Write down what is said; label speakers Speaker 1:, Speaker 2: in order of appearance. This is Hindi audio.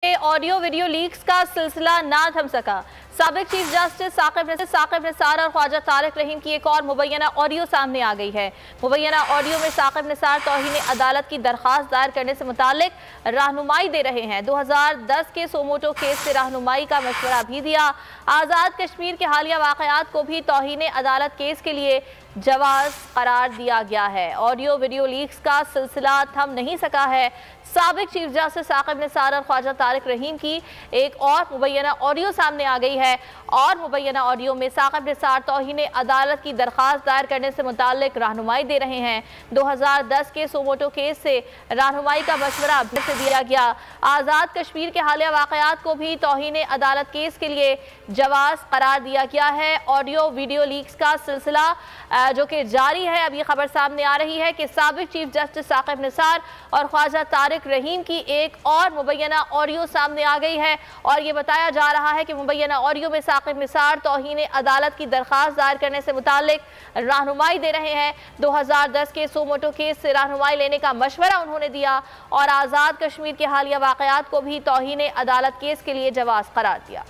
Speaker 1: ऑडियो वीडियो लीक्स का सिलसिला ना थम सका। साबिक चीफ जस्टिस साकिब निसार और ख्वाजा तारिक रहीम की एक और मुबैना ऑडियो सामने आ गई है। मुबैना ऑडियो में साकिब निसार तौहीन अदालत की दरख्वास्त दायर करने से मुतालिक रहनुमाई दे रहे हैं। 2010 के सोमोटो केस से रहनुमाई का मशवरा भी दिया। आज़ाद कश्मीर के हालिया वाक़यात को भी तौहीन अदालत केस के लिए जवाज़ करार दिया गया है। ऑडियो वीडियो लीक्स का सिलसिला थम नहीं सका है। साबिक चीफ जस्टिस साकिब निसार और ख्वाजा तारिक रहीम की एक और मुबैना ऑडियो सामने आ गई है और मुबैना ऑडियो में साकिब निसार तौहीन अदालत की दरख्वास्त दायर करने से मुतालिक रहनुमाई दे रहे हैं। 2010 के सोमोटो केस से रहनुमाई का मशवरा भी से दिया गया। आज़ाद कश्मीर के हालिया वाक़यात को भी तौहीन अदालत केस के लिए जवाज़ करार दिया गया है। ऑडियो वीडियो लीक्स का सिलसिला जो कि जारी है। अब ये खबर सामने आ रही है कि साबिक चीफ जस्टिस साकिब निसार और ख्वाजा तारिक रहीम की एक और मुबैना ऑडियो सामने आ गई है और ये बताया जा रहा है कि मुबैना ऑडियो में साकिब निसार तौहीन अदालत की दरख्वास्त दायर करने से मुतालिक रहनुमाई दे रहे हैं। 2010 के सोमोटो केस से रहनुमाई लेने का मशवरा उन्होंने दिया और आज़ाद कश्मीर के हालिया वाक़यात को भी तौहीन अदालत केस के लिए जवाज़ करार दिया।